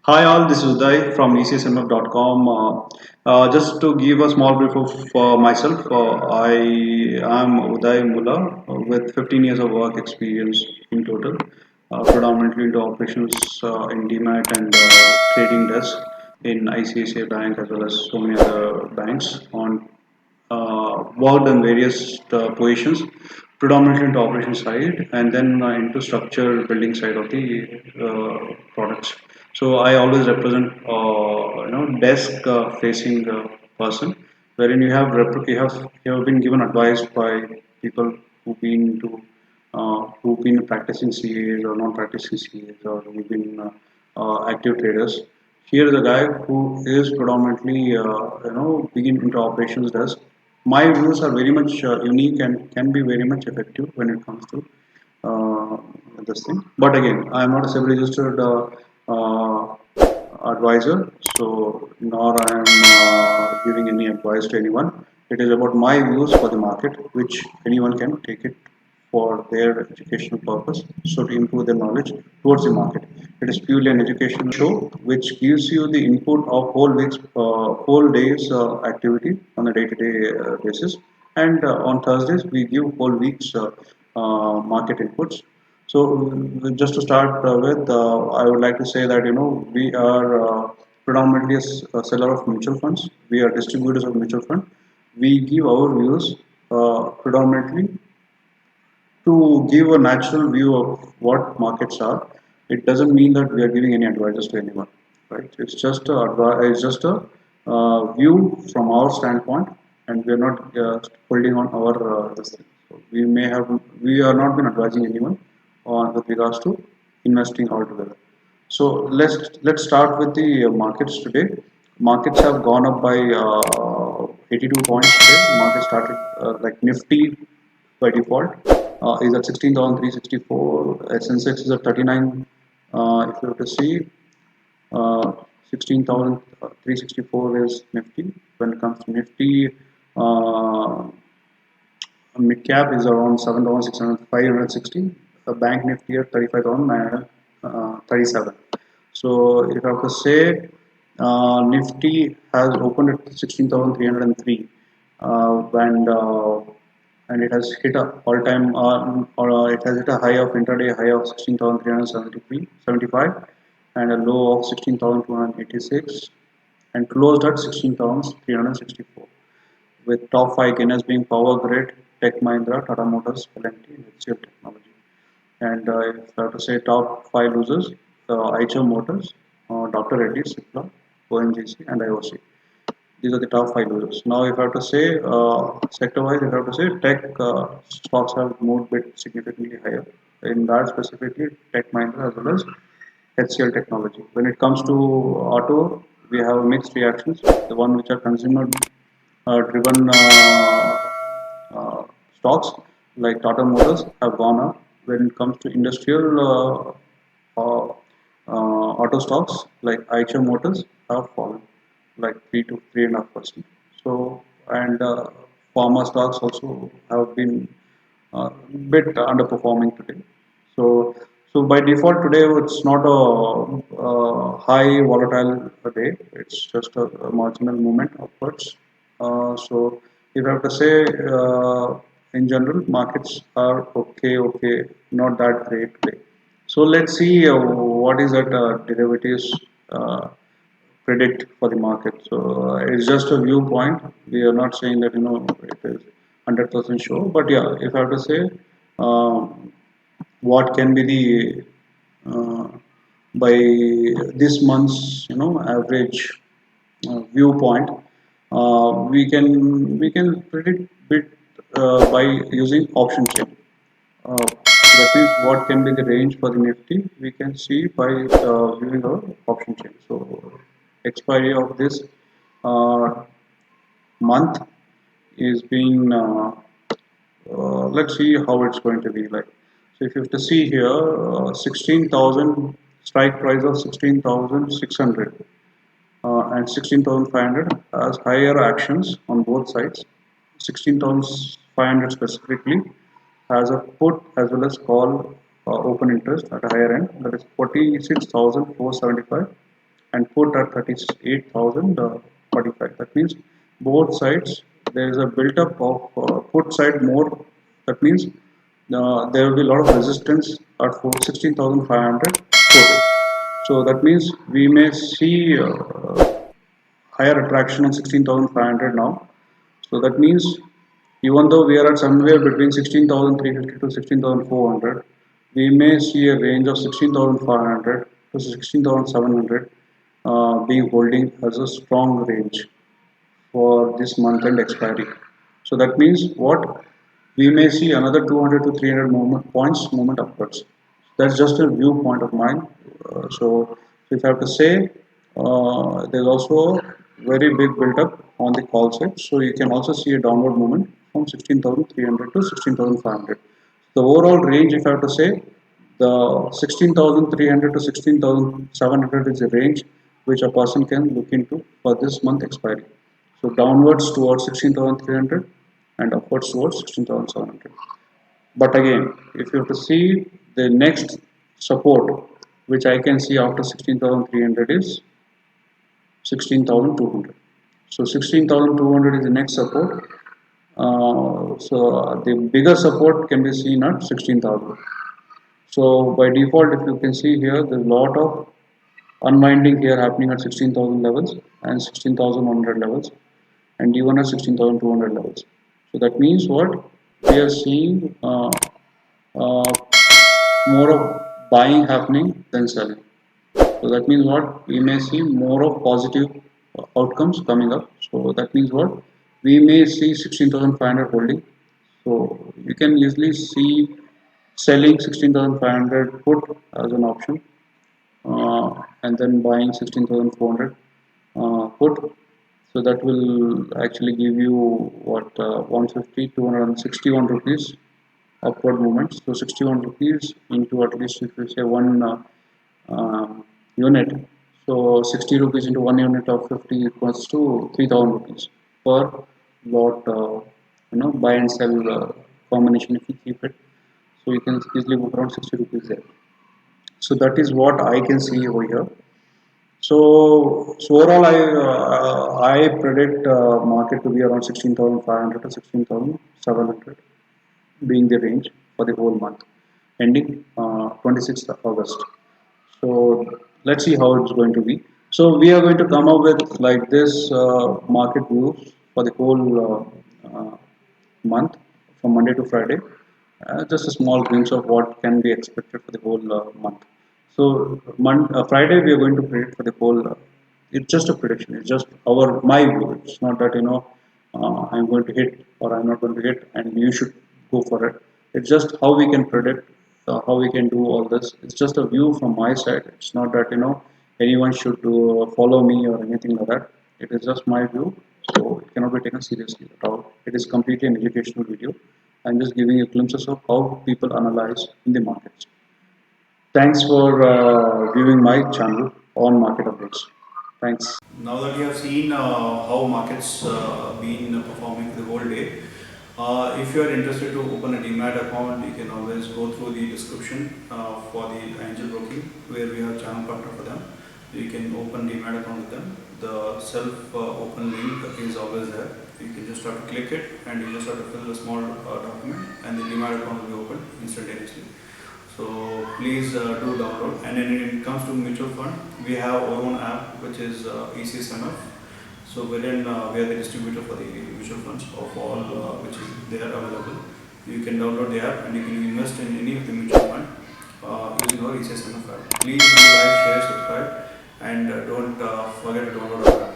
Hi all, this is Uday from ecsmf.com. Just to give a small brief of myself, I am Uday Mula with 15 years of work experience in total, predominantly into operations in DMAT and trading desk in ICICI Bank as well as so many other banks on worked in various positions, predominantly into operation side and then into structure building side of the products. So I always represent desk facing person, wherein you have been given advice by people who've been practicing CAs or non practicing CAs or who've been active traders. Here is a guy who is predominantly been into operations desk. My views are very much unique and can be very much effective when it comes to uh, this thing. But again, I am not a civil registered advisor, so nor I am giving any advice to anyone. It is about my views for the market, which anyone can take it for their educational purpose, so to improve their knowledge towards the market. It is purely an educational show which gives you the input of whole days activity on a day-to-day basis, and on Thursdays we give whole weeks market inputs. So just to start with, I would like to say that we are predominantly a seller of mutual funds. We are distributors of mutual fund. We give our views predominantly to give a natural view of what markets are. It doesn't mean that we are giving any advice to anyone, right? It's just a view from our standpoint, and we are not holding on our this thing. So we are not been advising anyone on with regards to investing altogether. So let's start with the markets today. Markets have gone up by 82 points today. Market started like Nifty by default is at 16,364. Sensex is at 39. If you have to see, 16,364 is Nifty. When it comes to Nifty, uh, mid cap is around 7,560. The bank Nifty at 35,937. So if I have to say, Nifty has opened at 16,303, and it has hit a all-time or it has hit a high of intraday high of 16,375 and a low of 16,286 and closed at 16,364 with top five gainers being Power Grid, Tech Mahindra, Tata Motors, L&T, and HCL Technology. And if I have to say top five losers, Eicher Motors, Dr. Reddy's, Cipla, ONGC, and IOC. These are the top five losers. Now, if I have to say sector-wise, if I have to say tech stocks have moved bit significantly higher. In that specifically, Tech Mahindra as well as HCL Technology. When it comes to auto, we have mixed reactions. The one which are consumer driven stocks like Tata Motors have gone up. When it comes to industrial auto stocks like Eicher Motors have fallen like 3 to 3.5%. So and pharma stocks also have been bit underperforming today. So so by default today it's not high volatile day. It's just a marginal movement upwards. So if I have to say, in general, markets are okay, not that great today. So let's see what is that derivatives predict for the market. So it's just a viewpoint. We are not saying that it is 100% sure, but yeah, if I have to say, what can be the by this month's average viewpoint, we can predict bit by using option chain. That means what can be the range for the Nifty we can see by viewing our option chain. So expiry of this uh, month is being let's see how it's going to be like. So if you have to see here, 16,000 strike price of 16,600 and 16,500 has higher actions on both sides. 16,500 specifically has a put as well as call open interest at a higher end, that is 46,475, and put at 38,045. That means both sides there is a built up of put side more. That means there will be a lot of resistance at 16,500 put. So that means we may see higher attraction on 16,500 now. So that means even though we are at somewhere between 16,350 to 16,400, we may see a range of 16,500 to 16,700 being holding as a strong range for this month end expiry. So that means what? We may see another 200 to 300 points movement upwards. That's just a viewpoint of mine. So if I have to say, there's also a very big build up on the call side. So you can also see a downward movement from 16,300 to 16,500. The overall range, if I have to say, the 16,300 to 16,700 is a range which a person can look into for this month expiry. So downwards towards 16,300 and upwards towards 16,700. But again, if you have to see the next support, which I can see after 16,300 is 16,200. So 16,200 is the next support. So the bigger support can be seen at 16,000. So by default, if you can see here, there's a lot of unwinding here happening at 16,000 levels and 16,100 levels and even at 16,200 levels. So that means what? We are seeing uh, more of buying happening than selling. So that means what? We may see more of positive outcomes coming up. So that means what? We may see 16,500 holding. So you can easily see selling 16,500 put as an option and then buying 16,400 put. So that will actually give you what 150, 261 rupees upward movement. So 61 rupees into at least if you say one unit. So 60 rupees into one unit of 50 equals to 3,000 rupees per lot. Buy and sell combination if you keep it. So you can easily book around 60 rupees there. So that is what I can see over here. So overall, I predict market to be around 16,500 to 16,700 being the range for the whole month, ending 26th of August. So let's see how it's going to be. So we are going to come up with like this market views for the whole month from Monday to Friday. Just a small glimpse of what can be expected for the whole month. So Friday we are going to predict for the whole. It's just a prediction. It's just our my view. It's not that I'm going to hit or I'm not going to hit, and you should go for it. It's just how we can predict, how we can do all this. It's just a view from my side. It's not that anyone should follow me or anything like that. It is just my view, so it cannot be taken seriously at all. It is completely an educational video. I'm just giving you glimpses of how people analyze in the markets. Thanks for viewing my channel on market updates. Thanks. Now that you have seen how markets been performing for the whole day, if you are interested to open a demat account, you can always go through the description for the Angel Broking, where we have channel partner for them. You can open demat account with them. The self open link is always there. You can just have to click it and you just have to fill a small document, and the demat account will be opened instantaneously. So please do download. And when it comes to mutual fund, we have our own app which is ECSMF. So wherein we are the distributor for the mutual funds of all which is there available. You can download the app and you can invest in any of the mutual fund using our ECSMF app. Please do like, share, subscribe, and don't forget to download our app.